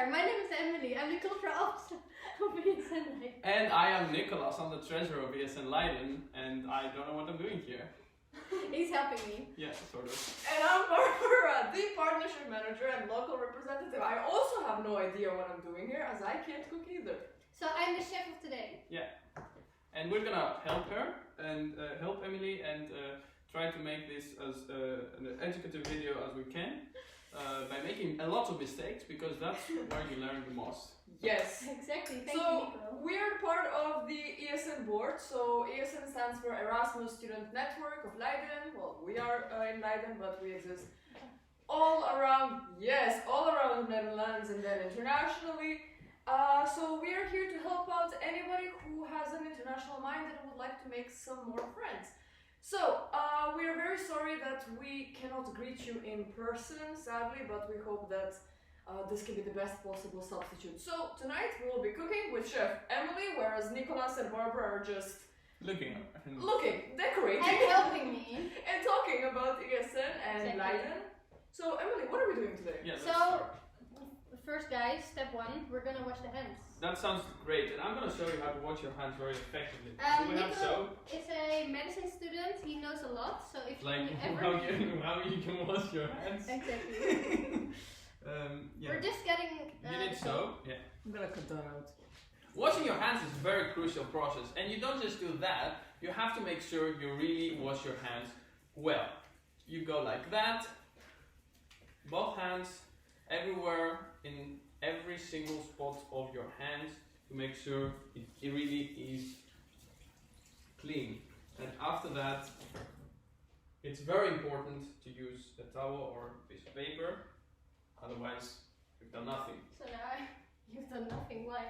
there. My name is Emily. I'm the cultural officer of ESN Leiden. And I am Nicolas. I'm the treasurer of ESN Leiden, and I don't know what I'm doing here. He's helping me. Yeah, sort of. And I'm Barbara, the partnership manager and local representative. I also have no idea what I'm doing here, as I can't cook either. So I'm the chef of today. Yeah. And we're gonna help her and help Emily and try to make this as an educative video as we can by making a lot of mistakes, because that's where you learn the most. Yes. Exactly. Thank you, So Nico. we are part of the ESN board. So ESN stands for Erasmus Student Network of Leiden. Well, we are in Leiden, but we exist all around, all around the Netherlands and then internationally. So we are here to help out anybody who has an international mind and would like to make some more friends. So we are very sorry that we cannot greet you in person, sadly, but we hope that this can be the best possible substitute. So tonight we will be cooking with Chef Emily, whereas Nicolas and Barbara are just Looking, decorating, And helping me. and talking about ESN and Exactly. Leiden. So Emily, what are we doing today? Yeah, let's So, start. first guys, step one, we're gonna wash the hands. That sounds great, and I'm gonna show you how to wash your hands very effectively. So we have Nico soap, is a medicine student, he knows a lot, so if like you ever... how you can wash your hands. Exactly. Yeah. We're just getting... You need soap. Yeah. I'm gonna cut that out. Washing your hands is a very crucial process, and you don't just do that, you have to make sure you really wash your hands well. You go like that, both hands, everywhere, in every single spot of your hands, to make sure it really is clean. And after that, it's very important to use a towel or a piece of paper, otherwise you've done nothing. So now you've done nothing, why?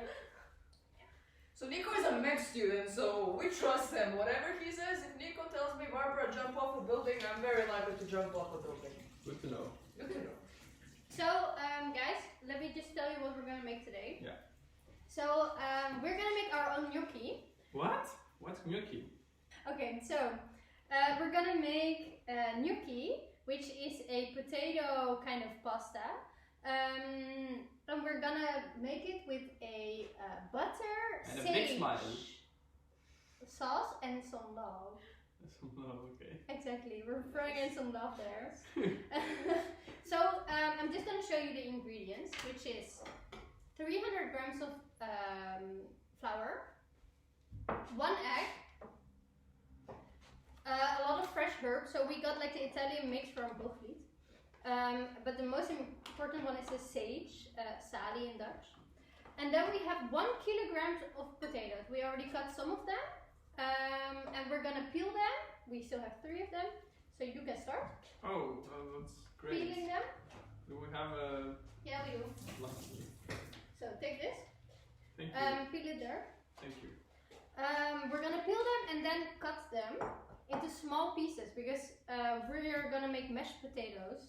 So Nico is a med student, so we trust him. Whatever he says, if Nico tells me, Barbara, jump off a building, I'm very likely to jump off a building. Good to know. Good to know. So, guys, let me just tell you what we're gonna make today. Yeah. So, we're gonna make our own gnocchi. What? What's gnocchi? Okay, so we're gonna make gnocchi, which is a potato kind of pasta. And we're gonna make it with a butter, And a big sage, smile. sauce, and some love. Oh, okay. Exactly, we're throwing in some love there. So I'm just gonna show you the ingredients, which is 300 grams of flour, 1 egg, a lot of fresh herbs. So we got like the Italian mix from Bochlied. But the most important one is the sage, sali in Dutch. And then we have 1 kilogram of potatoes. We already cut some of them. And we're gonna peel them. We still have 3 of them. So you can start Oh, that's great. peeling them. Do we have a... Yeah, we do. Lovely. So take this, Thank you. peel it there. Thank you. We're gonna peel them and then cut them into small pieces, because we're gonna make mashed potatoes.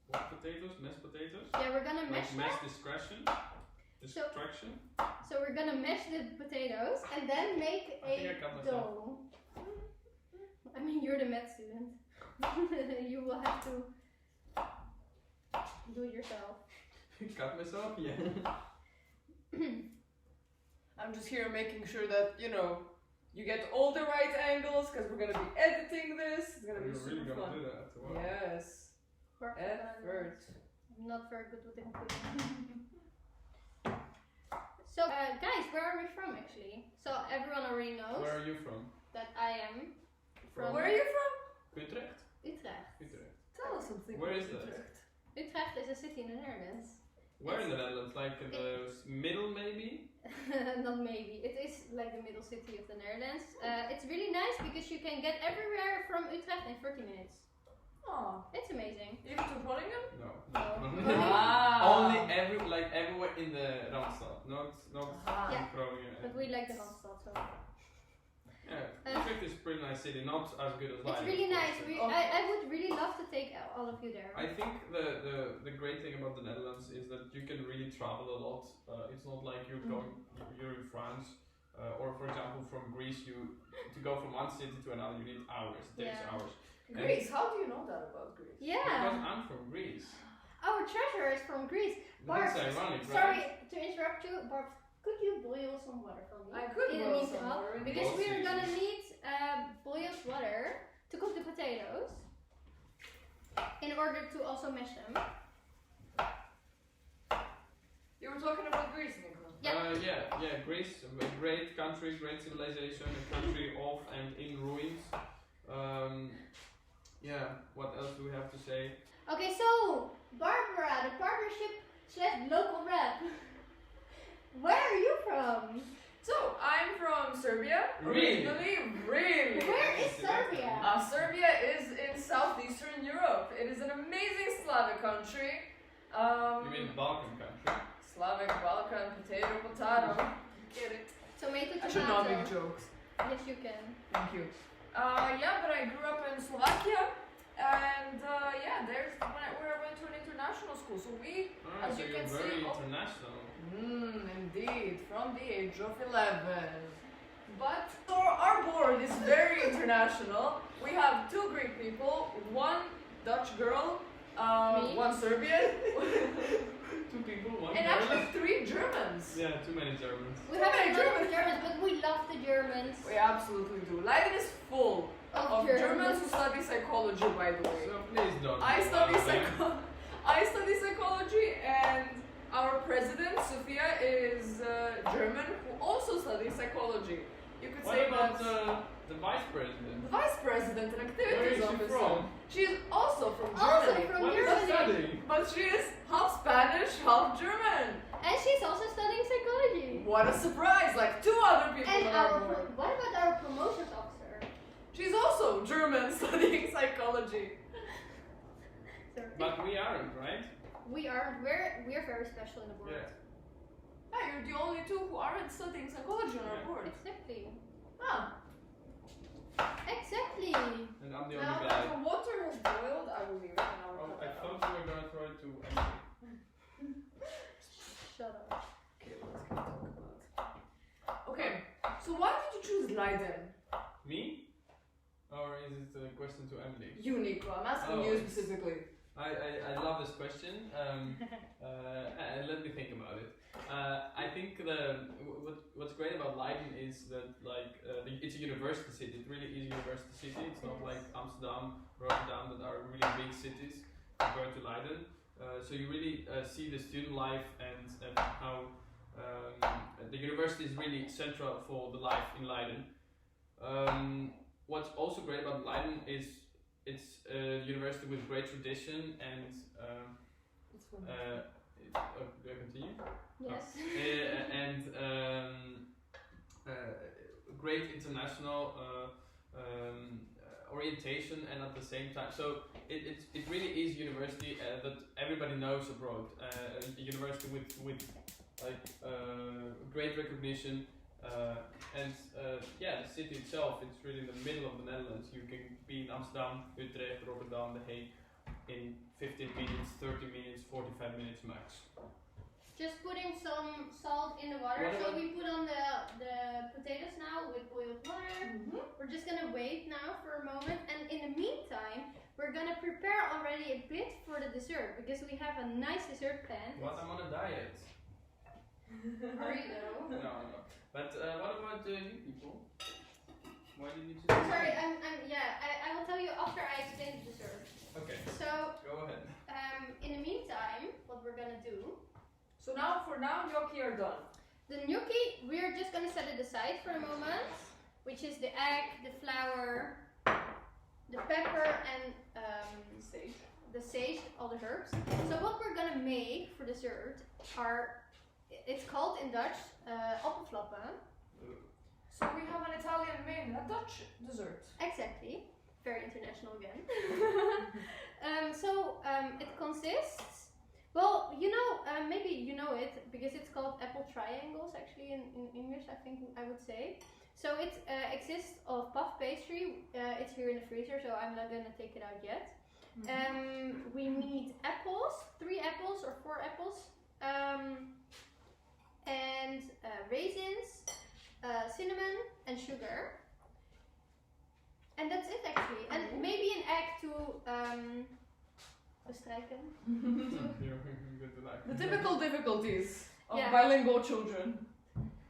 What potatoes? Mashed potatoes? Yeah, we're gonna mash Like them. mash distraction? Distraction? So we're gonna mash the potatoes and then make I think I a cut myself. dough. I mean, you're the med student. You will have to do it yourself. Cut myself? Yeah. I'm just here making sure that, you get all the right angles, because we're gonna be editing this. It's gonna be You're really super gonna fun. do that? Wow. Yes. Effort. I'm not very good with the computer. So, guys, where are we from actually? So everyone already knows Where are you from? that I am from Where are you from? Utrecht? Utrecht. Utrecht. Tell us something. Where about is that? Utrecht. Utrecht is a city in the Netherlands. Where in the Netherlands? Like in the middle maybe? Not maybe. It is like the middle city of the Netherlands. It's really nice because you can get everywhere from Utrecht in 30 minutes. Oh, It's amazing. even to Groningen? No. No. Only everywhere in the Randstad. Not Ah. Yeah. Groningen. But we like the Randstad, so. Yeah, Utrecht is a pretty nice city, not as good as It's Leiden. really of course, nice. but- I would really love to take all of you there. I think the great thing about the Netherlands is that you can really travel a lot. It's not like you're in France, or for example from Greece. To go from one city to another, you need hours. It takes Yeah. hours. Greece, how do you know that about Greece? Yeah. Because I'm from Greece. Our treasure is from Greece. That's Barb, ironic, sorry right? to interrupt you, Barb. Could you boil some water for me? I could In the boil some meantime, water. because we are Both gonna seasons. need boiled water to cook the potatoes in order to also mash them. You were talking about Greece, Nico. Yeah. Greece, a great country, great civilization, a country of and in ruins. What else do we have to say? Okay, so Barbara, the partnership / local rep. Where are you from? So, I'm from Serbia. Really? Really. Where is Serbia? Serbia is in southeastern Europe. It is an amazing Slavic country. You mean Balkan country? Slavic, Balkan, potato. Get it? Tomato, I should not make tomato. jokes. Yes, you can. Thank you. But I grew up in Slovakia, and there's where I went to an international school. So we, as So you you're can very see, international. indeed, from the age of 11. But our board is very international. We have 2 Greek people, 1 Dutch girl, Me? 1 Serbian, 2 people, 1 and girl. actually 3 Germans. Yeah, too many Germans. We have a many lot of Germans. Germans, but we love the Germans. We absolutely do. Leiden is full of Germans who study psychology, by the way. So please don't. I study them. I study psychology, and our president Sofia is German, who also studies psychology. You could What say about that the vice president? the vice president and Where activities is she officer. from? She is also from Also Germany, from What is she Germany. studying? but she is half Spanish, half German. And she's also studying psychology. What a surprise! Like 2 other people And on our board. what about our promotions officer? She's also German, studying psychology. Sorry. But we aren't, right? We're very special in the board. Yeah. Yeah, you're the only 2 who aren't studying psychology on our Yeah. board. Exactly. Ah. Exactly. And I'm the Now only that guy. the water has boiled, I will leave it and I will Oh, cut I it out. thought you were gonna throw it to Emily. Shut up. Okay, what else can we talk about? Okay, so why did you choose Leiden? Me? Or is it a question to Emily? You, Nico, I'm asking Oh, you it's- specifically. I love this question. And let me think about it. I think what's great about Leiden is that it's a university city. It really is a university city. It's not like Amsterdam, Rotterdam that are really big cities compared to Leiden. So you really see the student life and how the university is really central for the life in Leiden. What's also great about Leiden is it's a university with great tradition and It's fun. do I continue? Yes. And great international orientation, and at the same time, so it really is a university that everybody knows abroad. A university with great recognition. The city itself, it's really in the middle of the Netherlands. You can be in Amsterdam, Utrecht, Rotterdam, The Hague in 15 minutes, 30 minutes, 45 minutes max. Just putting some salt in the water. What So about- we put on the potatoes now with boiled water. We're just gonna wait now for a moment, and in the meantime, we're gonna prepare already a bit for the dessert because we have a nice dessert planned. What? I'm on a diet. Are you though? No. But what about you people? Why did you choose? Sorry, I will tell you after I explain the dessert. Okay, So, go ahead. in the meantime, what we're gonna do, So for now, gnocchi are done. the gnocchi, we're just gonna set it aside for a moment, which is the egg, the flour, the pepper, and Sage. the sage, all the herbs. So what we're gonna make for dessert are, it's called in Dutch, appelflappen. So we have an Italian main and a Dutch dessert. Exactly. Very international again. It consists, well, maybe you know it because it's called apple triangles actually in English, I think I would say. So it exists of puff pastry. It's here in the freezer, so I'm not gonna take it out yet. We need apples, 3 apples or 4 apples, and raisins, cinnamon, and sugar. And that's it actually. And maybe an egg bestrijken. You're good to like. The typical difficulties of Yeah. bilingual children.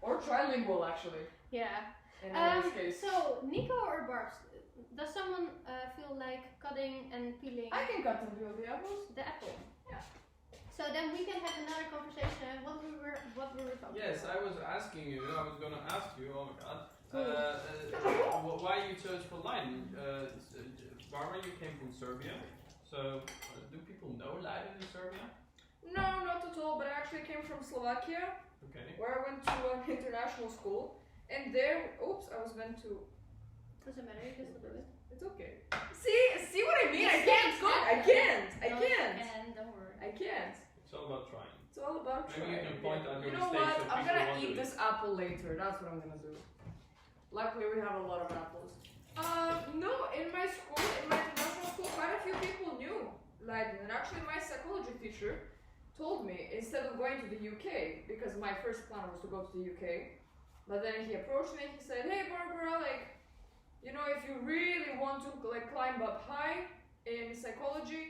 Or trilingual, actually, Yeah. in this case. So, Nico or Barbs, does someone feel like cutting and peeling I can cut and peel the apples. the apple? Yeah. So then we can have another conversation. What we were talking Yes, about. I was asking you. I was gonna ask you. Oh my god. Why you chose for Leiden? Barbara, you came from Serbia. So do people know Leiden in Serbia? No, not at all, but I actually came from Slovakia, Okay. where I went to an international school. And there, oops, I was meant to. Doesn't matter, you can still do it. It's okay. See what I mean? I Yes, can't yes, cook. I yes. can't. I No, can't. you can, don't worry. I can't. It's all about trying. It's all about Maybe you trying. can point out your You know mistakes what? so I'm people gonna want eat to this apple later. That's what I'm gonna do. Luckily, we have a lot of apples. No, in my school, in my international school, quite a few people knew Leiden. And actually, my psychology teacher told me instead of going to the UK, because my first plan was to go to the UK, but then he approached me and he said, "Hey, Barbara, like, you know, if you really want to like climb up high in psychology,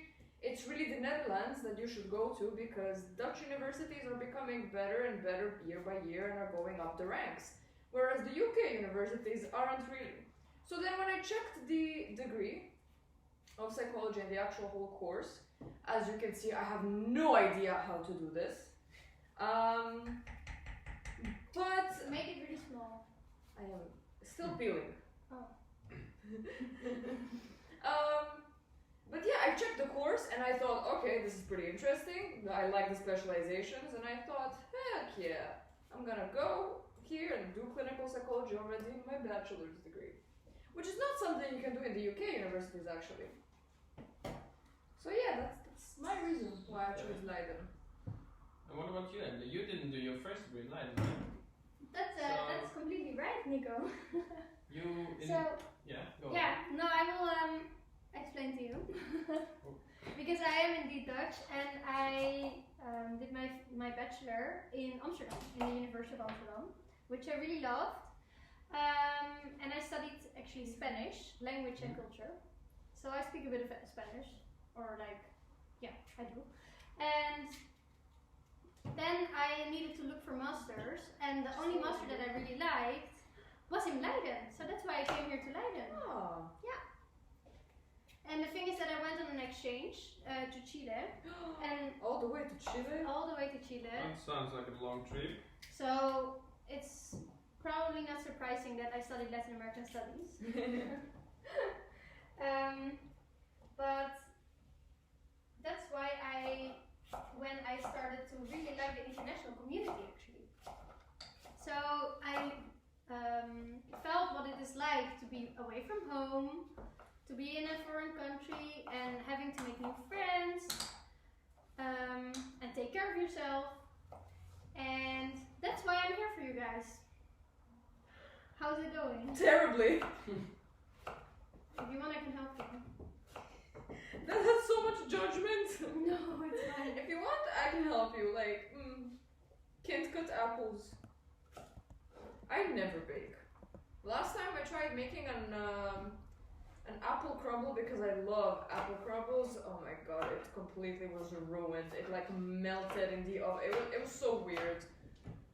it's really the Netherlands that you should go to because Dutch universities are becoming better and better year by year and are going up the ranks, whereas the UK universities aren't really." So then when I checked the degree of psychology and the actual whole course, as you can see, I have no idea how to do this. But Make it really small. I am still peeling. Oh. But yeah, I checked the course and I thought, okay, this is pretty interesting. I like the specializations, and I thought, heck yeah, I'm gonna go here and do clinical psychology already in my bachelor's degree, which is not something you can do in the UK universities actually. So yeah, that's my reason why I chose Leiden. And what about you? Ed? You didn't do your first degree in Leiden, right? That's completely right, Nico. You in So yeah. Go yeah, no, I will explain to you because I am indeed Dutch, and I did my bachelor in Amsterdam, in the University of Amsterdam, which I really loved. And I studied actually Spanish, language and culture. So I speak a bit of Spanish, or like, yeah, I do. And then I needed to look for masters, and the only master that I really liked was in Leiden. So that's why I came here to Leiden. Oh. And the thing is that I went on an exchange to Chile, and All the way to Chile? all the way to Chile. That sounds like a long trip. So it's probably not surprising that I studied Latin American studies. But that's why when I started to really like the international community actually. So I felt what it is like to be away from home, to be in a foreign country and having to make new friends, and take care of yourself. And that's why I'm here for you guys. How's it going? Terribly. If you want, I can help you. That has so much judgment. No, it's fine. If you want, I can help you. Like, can't cut apples. I never bake. Last time I tried making an apple crumble because I love apple crumbles. Oh my god, it completely was ruined. It like melted in the oven. It was so weird.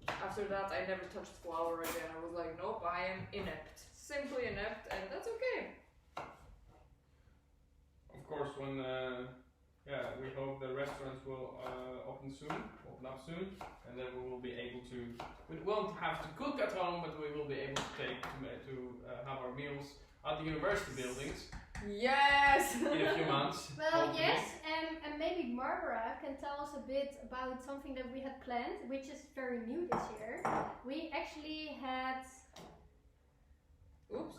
After that, I never touched flour again. I was like, nope, I am inept. Simply inept, and that's okay. Of course, when we hope the restaurants will open up soon, and then we will be able to. We won't have to cook at home, but we will be able to have our meals at the university buildings Yes! in a few months. Well, hopefully. yes, and maybe Barbara can tell us a bit about something that we had planned, which is very new this year. We actually had Oops.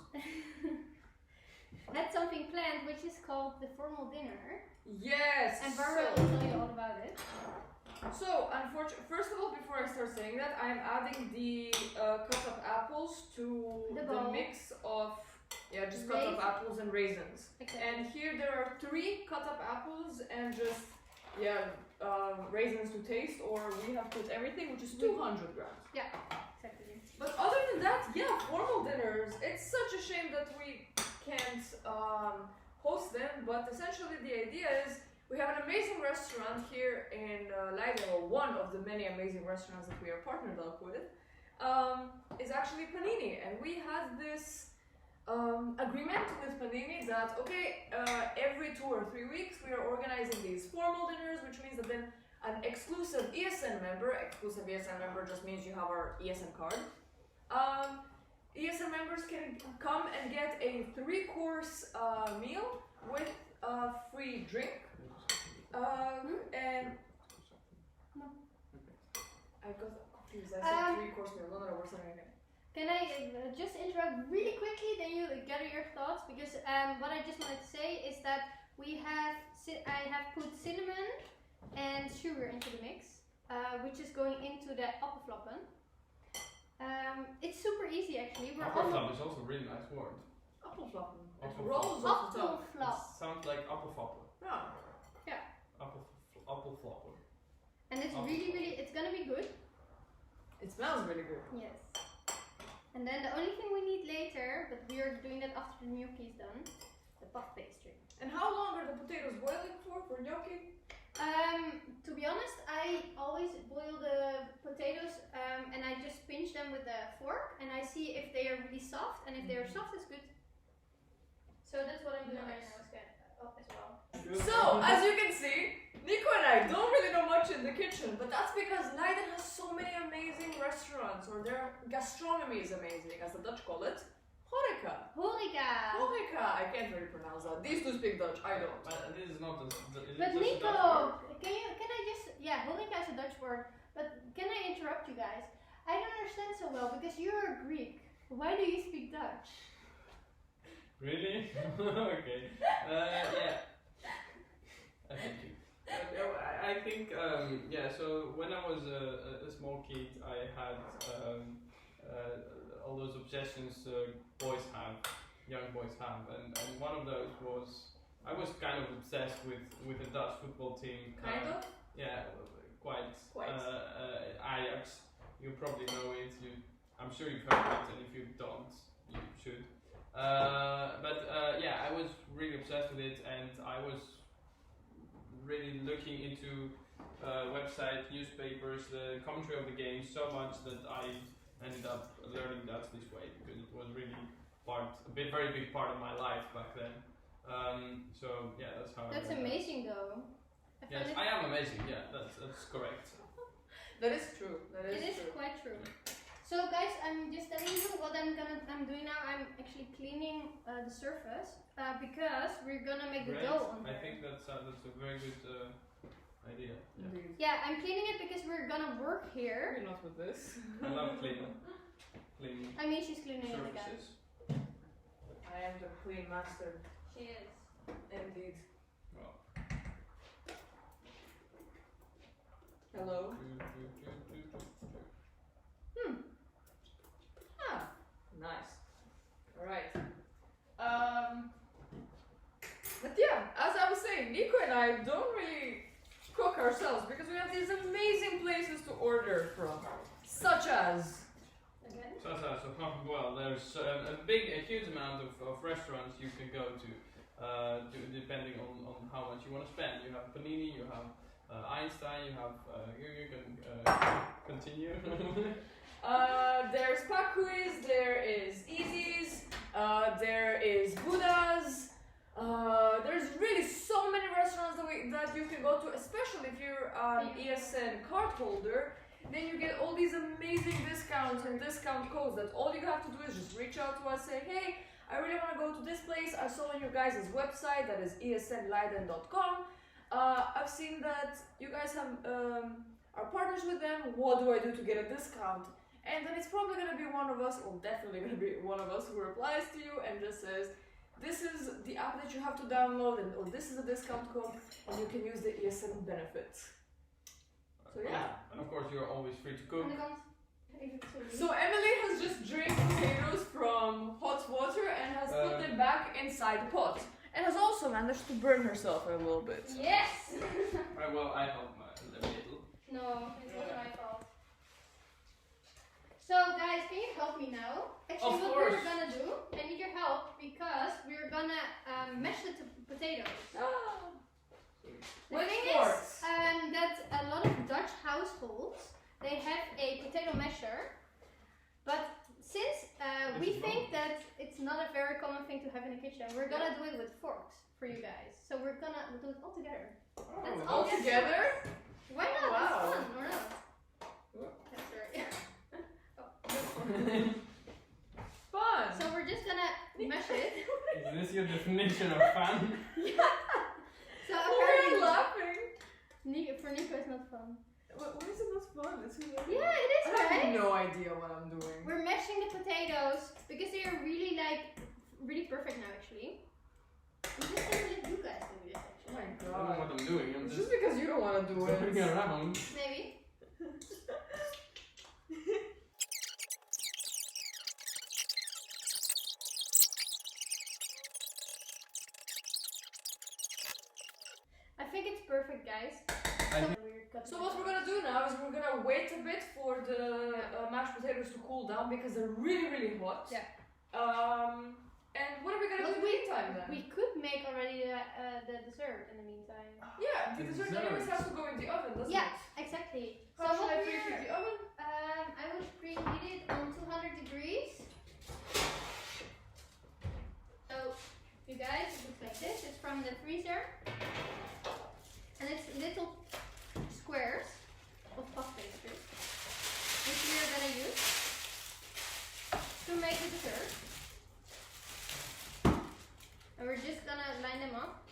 had something planned, which is called the formal dinner, Yes! and Barbara will tell you all about it. So, first of all, before I start saying that, I'm adding the cut up apples to The the bowl. mix of, just cut up Raisins. apples and raisins. Exactly. And here there are 3 cut up apples and just, raisins to taste, or we have put everything, which is 200 grams. Exactly. But other than that, formal dinners, it's such a shame that we can't host them, but essentially the idea is We have an amazing restaurant here in Leiden, or one of the many amazing restaurants that we are partnered up with, is actually Panini. And we had this agreement with Panini that, okay, every 2 or 3 weeks we are organizing these formal dinners, which means that then an exclusive ESN member just means you have our ESN card. ESN members can come and get a 3-course meal with a free drink. And no. I got confused. I said 3-course meal. No, what's that again? Can I just interrupt really quickly? Then you gather your thoughts, because what I just wanted to say is that I have put cinnamon and sugar into the mix, which is going into the appelflappen. It's super easy actually. Appelflappen is also a really nice word. Appelflappen. Appelflappen. Rolls off the tongue. Appelflap. Sounds like appelflappen. Yeah. Appelflappen. And it's really, it's gonna be good. It smells really good. Yes. And then the only thing we need later, but we are doing that after the gnocchi is done, the puff pastry. And how long are the potatoes boiling for gnocchi? To be honest, I always boil the potatoes and I just pinch them with a fork and I see if they are really soft, and if they are soft, it's good. So that's what I'm doing right now as well. So, as you can see, Nico and I don't really know much in the kitchen, but that's because Leiden has so many amazing restaurants, or their gastronomy is amazing, as the Dutch call it. Horeca. Horeca. Horeca. I can't really pronounce that. These two speak Dutch. I don't. But this is not But Nico, can I just, horeca is a Dutch word, but can I interrupt you guys? I don't understand so well because you're Greek. Why do you speak Dutch? Really? Okay. Yeah. I think, so when I was a small kid, I had all those obsessions young boys have, and one of those was, I was kind of obsessed with the Dutch football team. Kind of? Yeah, quite. Ajax, you probably know it, I'm sure you've heard it, and if you don't, you should. I was really obsessed with it, and I was really looking into websites, newspapers, the commentary of the game so much that I ended up learning Dutch this way, because it was really very big part of my life back then. That's how. That's amazing though. Yes, I am amazing. Yeah, that's correct. That is true. It is quite true. So guys, I'm just telling you what I'm doing now. I'm actually cleaning the surface because we're gonna make the dough on there. I think that's a very good idea. Indeed. Yeah, I'm cleaning it because we're gonna work here. You're not with this. I love cleaning. I mean, she's cleaning it again. I am the clean master. She is. Indeed. Well. Hello. Nice. Alright. But yeah, as I was saying, Nico and I don't really cook ourselves because we have these amazing places to order from, such as. Again? Well, there's a huge amount of restaurants you can go to, depending on how much you want to spend. You have Panini, you have Einstein, you have you can continue. There's Pakuis, there is Easy's, there is Buddha's. There's really so many restaurants that you can go to, especially if you're an ESN card holder. Then you get all these amazing discounts and discount codes that all you have to do is just reach out to us, say, hey, I really want to go to this place. I saw on your guys' website, that is esnleiden.com. I've seen that you guys have are partners with them. What do I do to get a discount? And then it's probably going to be one of us, or definitely going to be one of us, who replies to you and just says, this is the app that you have to download, or this is a discount code, and you can use the ESN benefits. So yeah. And of course, you're always free to cook. So Emily has just drained potatoes from hot water and has put them back inside the pot, and has also managed to burn herself a little bit. Yes! Well, I helped a little. No, it wasn't my fault. So guys, can you help me now? Actually, Of what course. we're gonna do, I need your help because we're gonna mash the potatoes. we think that it's not a very common thing to have in the kitchen. We're gonna do it with forks for you guys. So we're gonna do it all together. That's all all together? Why not? Wow. It's fun, or not? Sorry. Fun. So we're just gonna mesh it. Is this your definition of fun? So Why are apparently, you laughing? For Nico it's not fun. Why is it not fun? It's hilarious. Yeah, it is, I right? have no idea what I'm doing. We're mashing the potatoes because they are really really perfect now actually. I'm just gonna let you guys do this Oh actually. my I don't know god. what I'm doing. I'm It's just just because you don't want to do going it. around. Maybe. I think it's perfect, guys. So what we're gonna do now is we're gonna wait a bit for the mashed potatoes to cool down because they're really hot. Yeah. And what are we gonna do in the meantime then? We could make already the dessert in the meantime. Yeah, the dessert anyways has to go in the oven, doesn't Yeah, it? exactly. How So should what I we're- preheat the oven? I would preheat it on 200 degrees. So, you guys, it looks like this. It's from the freezer. And it's little squares of puff pastry, which we are gonna use to make the dessert. And we're just gonna line them up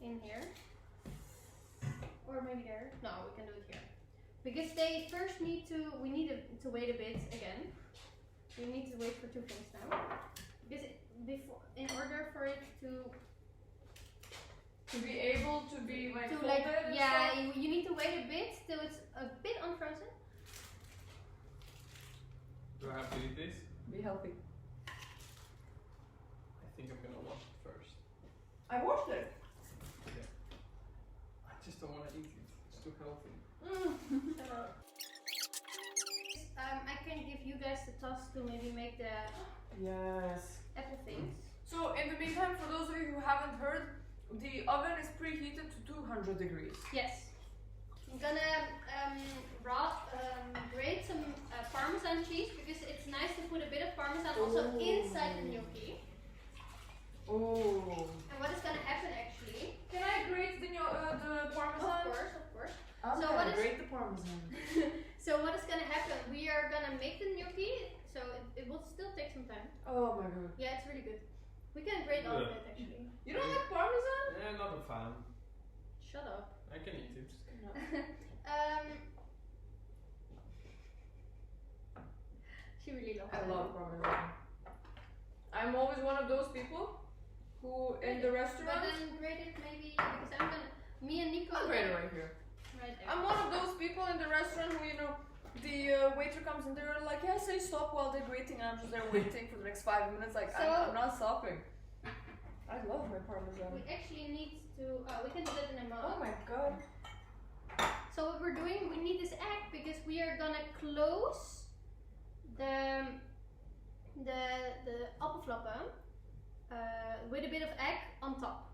in here. Or maybe there. No, we can do it here. Because they first we need to wait a bit again. We need to wait for two things now. Because in order for it to be able to be like to folded like, and yeah, stuff? you need to wait a bit till it's a bit unfrozen. Do I have to eat this? Be healthy. I think I'm gonna wash it first. I washed it. I just don't want to eat it. It's too healthy. I can give you guys the task to maybe make the Yes. apple things. So in the meantime, for those of you who haven't heard, the oven is preheated to 200 degrees. Yes. I'm gonna grate some Parmesan cheese because it's nice to put a bit of Parmesan also Ooh. inside the gnocchi. Oh. And what is gonna happen actually? Can I grate the parmesan? Of course. I'm So gonna what is- grate the parmesan. So what is gonna happen? We are gonna make the gnocchi, so it will still take some time. Oh my god. Yeah, it's really good. We can grate all of it actually. You don't like parmesan? Yeah, not a fan. Shut up. I can eat it. No. She really loves I it. love parmesan. I'm always one of those people who in the But restaurant. then grate it maybe because I'm gonna. Me and Nico. I'll grate it right here. Right there. I'm one of those people in the restaurant who, the waiter comes and they're like, yeah, say stop while they're waiting. And I'm just there waiting for the next 5 minutes. Like, I'm not stopping. I love my parmesan. We actually need to. We can do that in a Oh moment. my god. So what we're doing, we need this egg because we are gonna close the appelflappen with a bit of egg on top.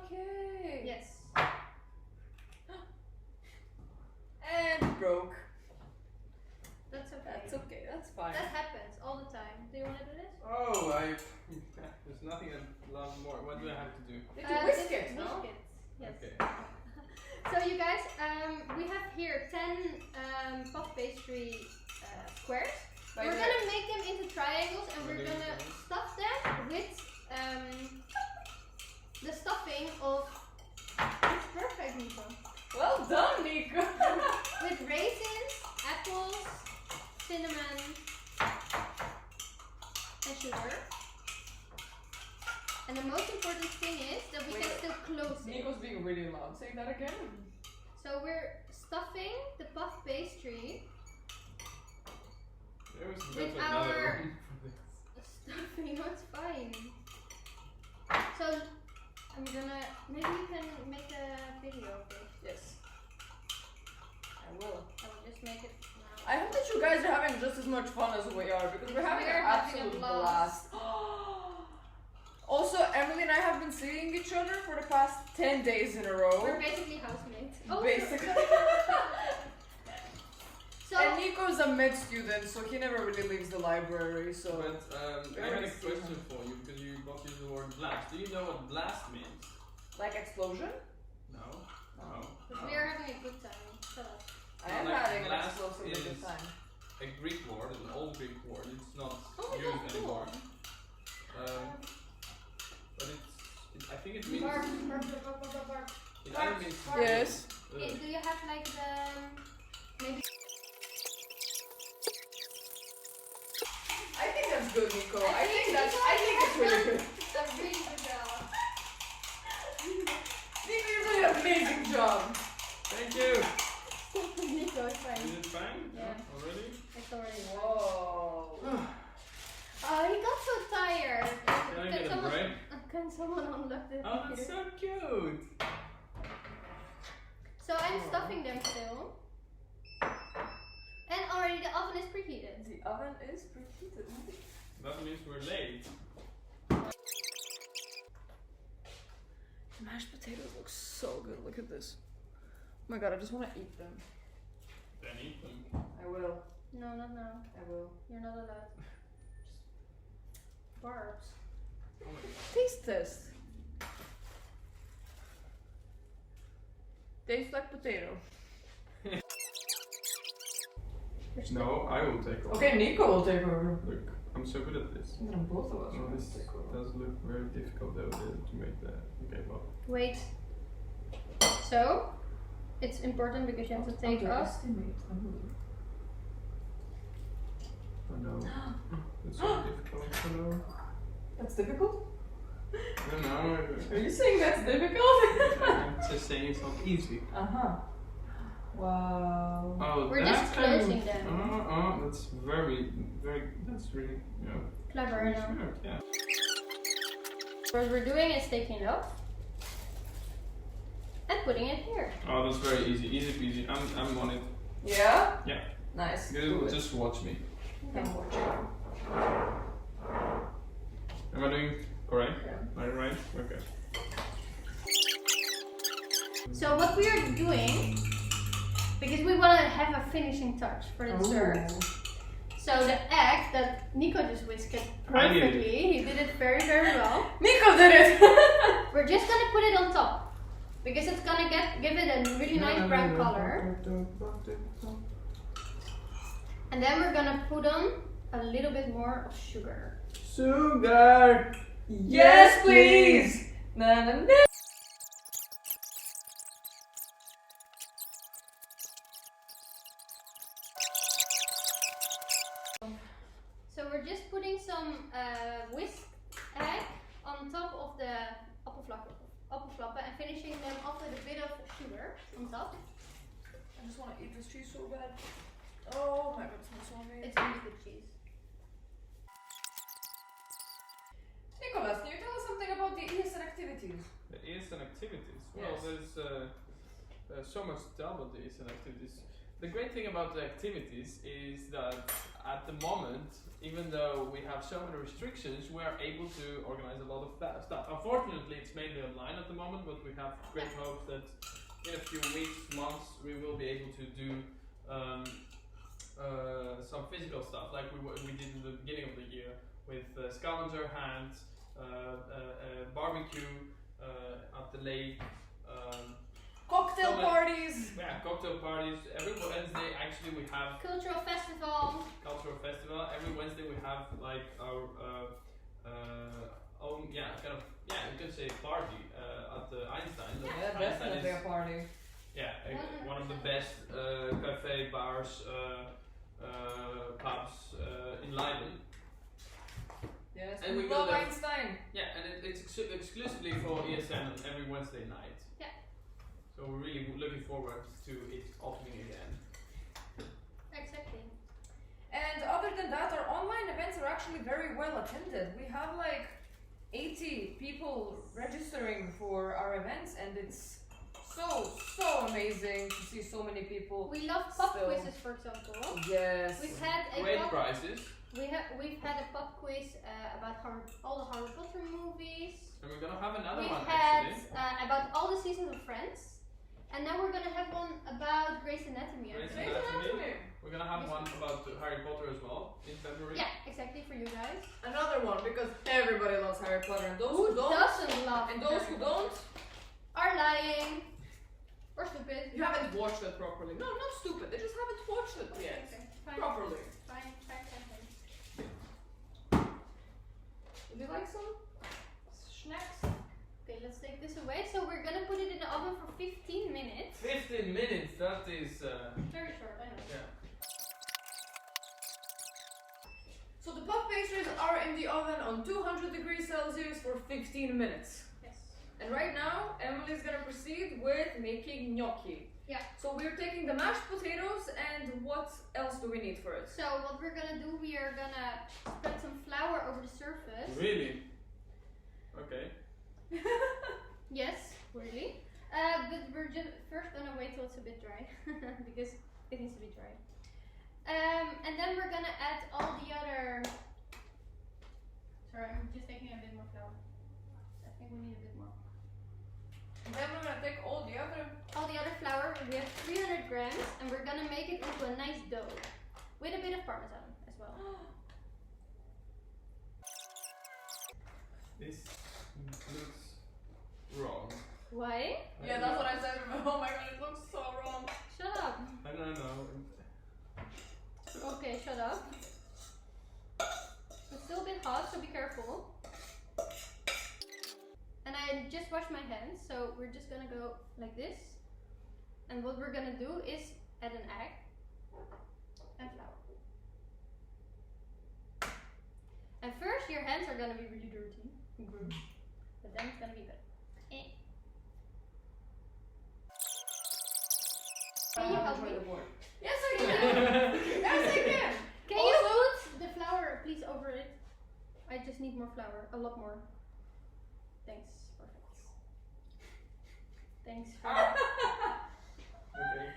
Okay. Yes. And broke. That's okay. That's okay. That's fine. That happens all the time. Do you want to do this? Oh, there's nothing a lot more. What do I have to do? You have to whisk this- it, no? whisk it, yes. Okay. So you guys, we have here 10 puff pastry squares. By We're the gonna make them into triangles and we're What do you gonna think? stuff them with the stuffing of. It's perfect, Nico. Well done, Nico. With raisins, apples, cinnamon, and sugar. And the most important thing is that we can Wait. still close it. Nico's being really loud. Say that again. So we're stuffing the puff pastry. There was With another our- room for this. Stuffing, no, it's fine. So I'm gonna. Maybe you can make a video of it. Yes. I will. I will just make it now. I hope that you guys are having just as much fun as we are because we're having We're an having a absolute blast. Also, Emily and I have been seeing each other for the past 10 days in a row. We're basically housemates. Oh, Basically. So And Nico's a med student, so he never really leaves the library. So. But I had a question for you because you both used the word blast. Do you know what blast means? Like explosion? No. but we are having a good time. Shut up. I am Like having an blast explosively good is- time. A Greek word, an old Greek word. It's not Oh my used god, cool. anymore. But I think it means. Barb. It either means. Yes. Do you have like the maybe? I think that's good, Nico. I think Nico it's really good. It's a really good job. Nico, you're doing an amazing job. Thank you. Nico, it's fine. Is it fine? Yeah. Already? It's already fine. Whoa. Oh, he got so tired. Can I get a break? Can someone unlock the Oh, that's computer? so cute. So I'm stuffing them still. And already the oven is preheated. The oven is preheated. That means we're late. The mashed potatoes look so good. Look at this. Oh my god, I just want to eat them. Then eat them. I will. No, not now. I will. You're not allowed. Barbs. Oh my god. Taste test. Tastes like potato. No, I will take over. Okay, Nico will take over. Look, I'm so good at this. And then both of us Oh, will this take over. does look very difficult though to make that. Okay, well. Wait. So, it's important because you have to take off. Oh no. It's so difficult. Oh no. That's difficult? No, no. Are you saying that's difficult? I'm just saying it's not easy. Uh-huh. Wow. Oh, We're that's just closing them. That's very, that's really, Clever, I know. smart, yeah. What we're doing is taking it off and putting it here. Oh, that's very easy, easy peasy. I'm on it. Yeah? Yeah. Nice. You Good. just watch me. I'm watching. Am I doing correct? Yeah. Am I right? Okay. So what we are doing, because we want to have a finishing touch for the dessert. So the egg that Nico just whisked I did it. perfectly, he did it very, very well. Nico did it! We're just gonna put it on top because it's gonna give it a really nice brown color. And then we're gonna put on a little bit more of sugar. Sugar! Yes, please! Na na na! So we're just putting some whisked egg on top of the appelflappen and finishing them off with a bit of sugar on top. I just want to eat this cheese so bad. Oh my god, it smells so amazing. It's really good cheese. Nicholas, can you tell us something about the ESN activities? The ESN activities. Well, Yes. there's so much to tell about the ESN activities. The great thing about the activities is that at the moment, even though we have so many restrictions, we are able to organize a lot of that stuff. Unfortunately, it's mainly online at the moment, but we have great hopes that in a few weeks, months, we will be able to do some physical stuff, like we did in the beginning of the year with scavenger hunt, barbecue at the lake. Cocktail parties! Yeah, cocktail parties. Every Wednesday, actually, we have Cultural festival. cultural festival. Every Wednesday, we have like our own, you can say party at the Einstein. The Yeah, Einstein definitely is, a party. one of the best cafe bars, pubs in Leiden. Yes, And we we go love there. Einstein. Yeah, and it's exclusively for ESN every Wednesday night. Yeah. So we're really looking forward to it opening again. Exactly. And other than that, our online events are actually very well attended. We have like 80 people registering for our events, and it's so amazing to see so many people. We love pop Still. quizzes, for example. Yes. We've had a Great pop, prizes. we've had a pop quiz about all the Harry Potter movies. And we're gonna have another We've one had actually. about all the seasons of Friends. And now we're gonna have one about Grey's Anatomy. I Grey's think. Anatomy. We're gonna have one about Harry Potter as well in February. Yeah, exactly for you guys. Another one because everybody loves Harry Potter, and those who don't, doesn't love and those who don't, are lying or stupid. you haven't watched it properly. No, not stupid. They just haven't watched it yet Okay, fine. properly. Fine. Would you like some snacks? Okay, let's take this away. So we're gonna put it in the oven for 15 minutes. 15 minutes. That is. Very short, I know. Yeah. So the puff pastries are in the oven on 200 degrees Celsius for 15 minutes. Yes. And right now, Emily's gonna proceed with making gnocchi. Yeah. So we're taking the mashed potatoes, and what else do we need for it? So what we're gonna do, we are gonna spread some flour over the surface. Really? Okay. Yes, really. But we're just first gonna wait till it's a bit dry because it needs to be dry. And then we're gonna add all the other. Sorry, I'm just taking a bit more flour. I think we need a bit more. And then we're gonna take all the other. Flour. We have 300 grams, and we're gonna make it into a nice dough with a bit of parmesan as well. This looks wrong. Why? Yeah, that's what I said. Oh my god, it looks so wrong. Shut up. I don't know. Okay, shut up. It's still a bit hot, so be careful. And I just washed my hands, so we're just gonna go like this. And what we're gonna do is add an egg and flour. And first, your hands are gonna be really dirty, but then it's gonna be good. Can you help me? Yes, I can. Yes, I can. Can you put the flour, please, over it? I just need more flour, a lot more. Thanks, perfect. Thanks. Okay.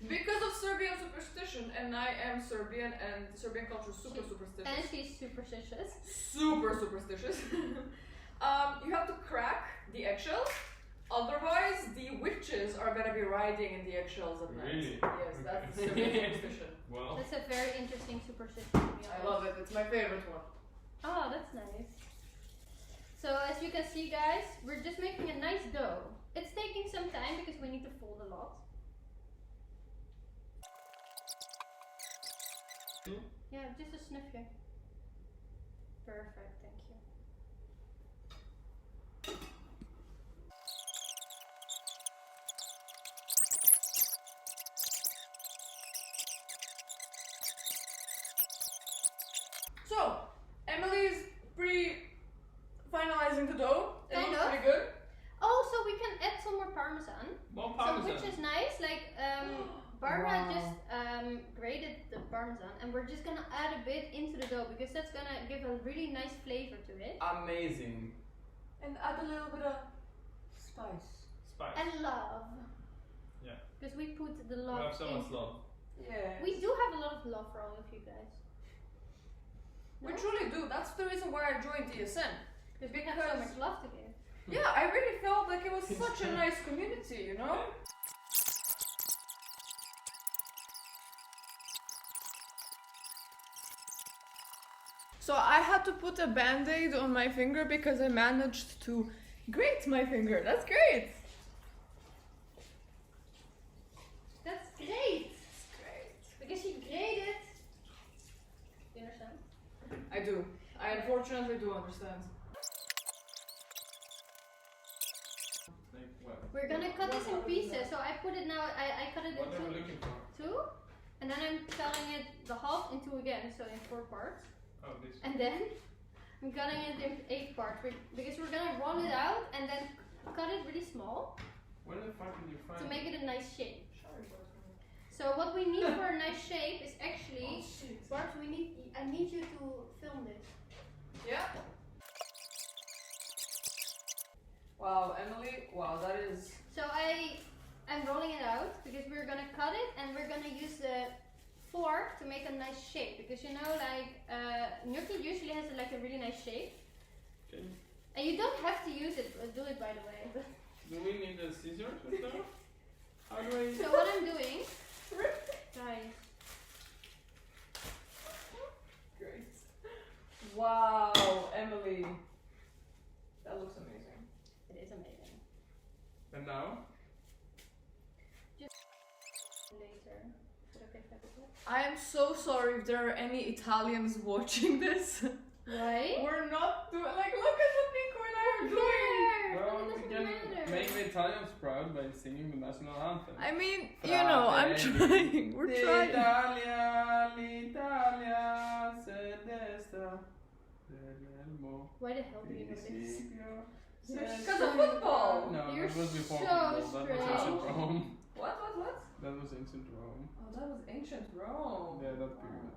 Because of Serbian superstition, and I am Serbian, and Serbian culture is super superstitious. And she's superstitious. Super superstitious. You have to crack the eggshells, otherwise the witches are gonna be riding in the eggshells at night. Really? Yes, that's Serbian superstition. Well. That's a very interesting superstition, to be honest. I love it. It's my favorite one. Oh, that's nice. So as you can see, guys, we're just making a nice dough. It's taking some time because we need to fold a lot. Yeah, just a sniff here. Perfect, thank you. So, Emily's finalizing the dough. It Kind looks of. pretty good. Oh, so we can add some more parmesan. More So parmesan. which is nice, like Barbara Wow. just grated the parmesan, and we're just gonna add a bit into the dough because that's gonna give a really nice flavor to it. Amazing. And add a little bit of spice. Spice. And love. Yeah. Because we put the We love have so much into- love. Yeah. We do have a lot of love for all of you guys. We No? truly do. That's the reason why I joined ESN. Because we have so much love to give. Yeah, I really felt like it was such a nice community, you know? So I had to put a band-aid on my finger because I managed to grate my finger. That's great! That's great! That's great. Because she grated. You understand? I do. I unfortunately do understand. Like what? We're gonna cut this in pieces. So I put it now, I cut it What are we into looking for? two. And then I'm cutting it the half in two again, so in 4 parts. Oh, this. And then I'm cutting it in 8 parts because we're gonna roll it out and then cut it really small Where the fuck did you find to make it a nice shape. So what we need for a nice shape is actually, Bart, I need you to film this. Yeah? Wow, Emily, wow, that is... So I'm rolling it out because we're gonna cut it and we're gonna use the fork to make a nice shape because you know, like gnocchi usually has like a really nice shape. Okay. And you don't have to use it, do it by the way. But Do we need the scissors or stuff? Wait. So what I'm doing, guys. Great. Wow, Emily. That looks amazing. It is amazing. And now? Later. Is it okay if I do it? I am so sorry if there are any Italians watching this. Why? We're not doing like look at what Nico and I are doing. Well, It we doesn't can matter. make the Italians proud by singing the national anthem. I mean, you know, I'm trying. We're trying. L'Italia, l'Italia, se destra dell'elmo. Why the hell do you know this? Because of football. No, You're that was before so football. That was ancient strange. Rome. What? That was ancient Rome. Oh, that was ancient Rome. Yeah, that period.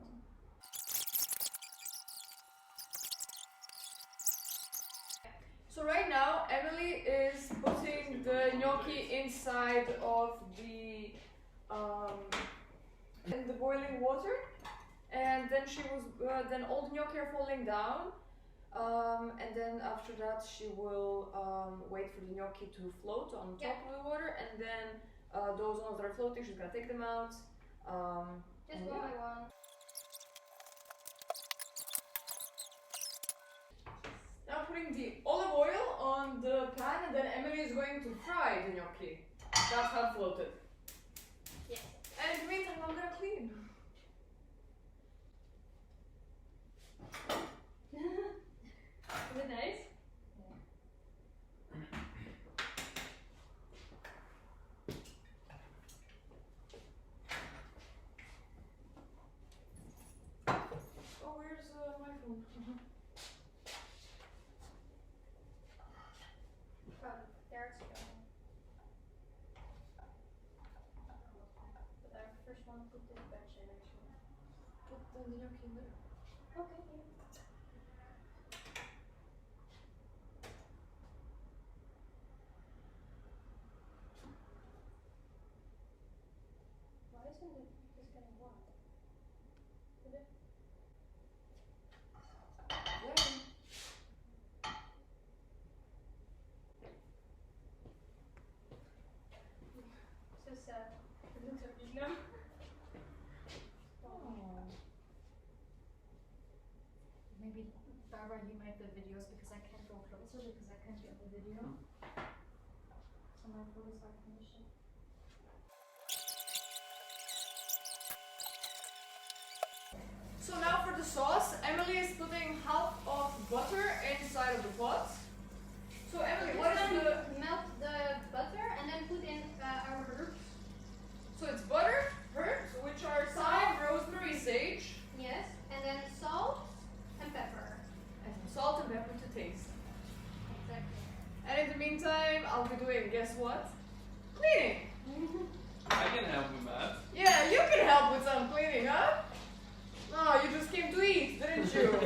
So right now, Emily is putting the gnocchi inside of the in the boiling water, and then she was then all the gnocchi are falling down, and then after that she will wait for the gnocchi to float on top of the water, and then those ones that are floating, she's gonna take them out. Just one by one. Now putting the olive oil on the pan, and then Emily is going to fry the gnocchi that have floated. Yes. And in the meantime, I'm gonna clean. Is it nice? Oh, where's my phone? There it's going. But I first want to put this batch in actually. Put the gnocchi in there. Okay, yeah. Why isn't it this getting hot? Is it? Yeah. So sad. It looks so big now. Oh. Maybe Barbara, you make the videos because I can't go closer because I can't get the video. So my photos are finished. So now for the sauce, Emily is putting half of butter inside of the pot. So Emily, what is the? Melt the butter and then put in our herbs. So it's butter, herbs, which are thyme, rosemary, sage, Yes, and then salt and pepper. and salt and pepper to taste. Exactly. And in the meantime, I'll be doing, guess what? Cleaning. I can help with that. Yeah, you can help with some cleaning, huh? No, you just came to eat, didn't you?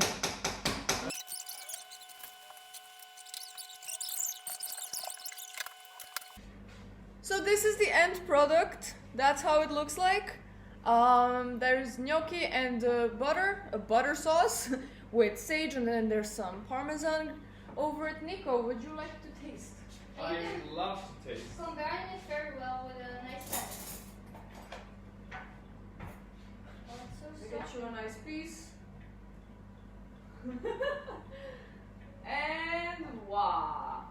So this is the end product. That's how it looks like. There's gnocchi and butter, a butter sauce with sage, and then there's some parmesan over it. Nico, would you like to taste? I love to taste. Combine it very well with a nice salad. Oh, it's so We get soft. you a nice piece. And wow.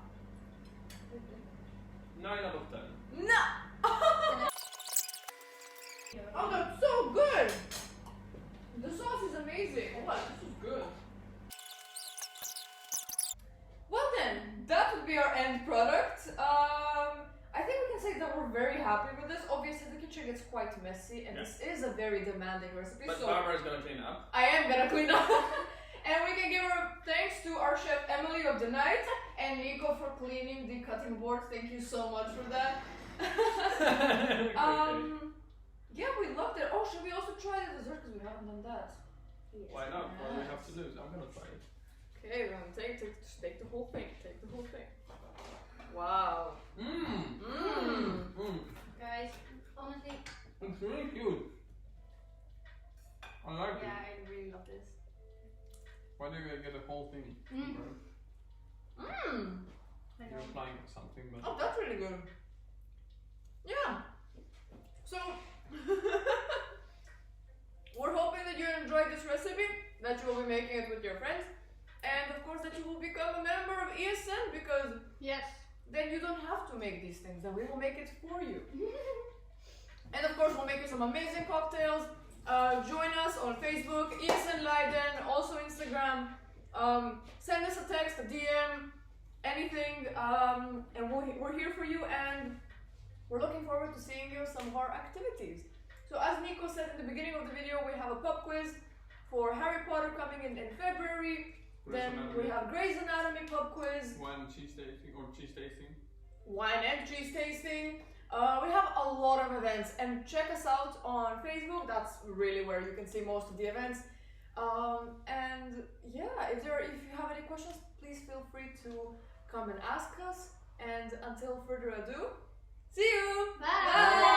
9 out of 10. No! Oh, that's so good! The sauce is amazing. Oh, wow, this is good. Well then, that would be our end product. I think we can say that we're very happy with this. Obviously, the kitchen gets quite messy, and this is a very demanding recipe. But so Barbara is gonna clean up. I am gonna clean up. And we can give our thanks to our chef Emily of the night and Nico for cleaning the cutting boards. Thank you so much for that. Yeah, we loved it. Oh, should we also try the dessert because we haven't done that? Yes. Why not? What do we have to lose? I'm gonna try it. Okay, we're gonna take the whole thing. Take the whole thing. Wow. Guys, honestly, It's really cute. I like yeah, it. I really love this. Why do you get the whole thing? I You're know. applying something, but Oh, that's really good. Yeah. that you will be making it with your friends, and of course that you will become a member of ESN, because Yes. then you don't have to make these things, then we will make it for you. And of course we'll make you some amazing cocktails. Join us on Facebook, ESN Leiden, also Instagram. Send us a text, a DM, anything, and we're here for you, and we're looking forward to seeing you some of our activities. So as Nico said in the beginning of the video, we have a pub quiz for Harry Potter coming in February. Then we have Grey's Anatomy pub quiz. Wine cheese tasting or cheese tasting. Wine and cheese tasting. We have a lot of events, and check us out on Facebook. That's really where you can see most of the events. And yeah, if you have any questions, please feel free to come and ask us. And until further ado, see you. Bye. Bye.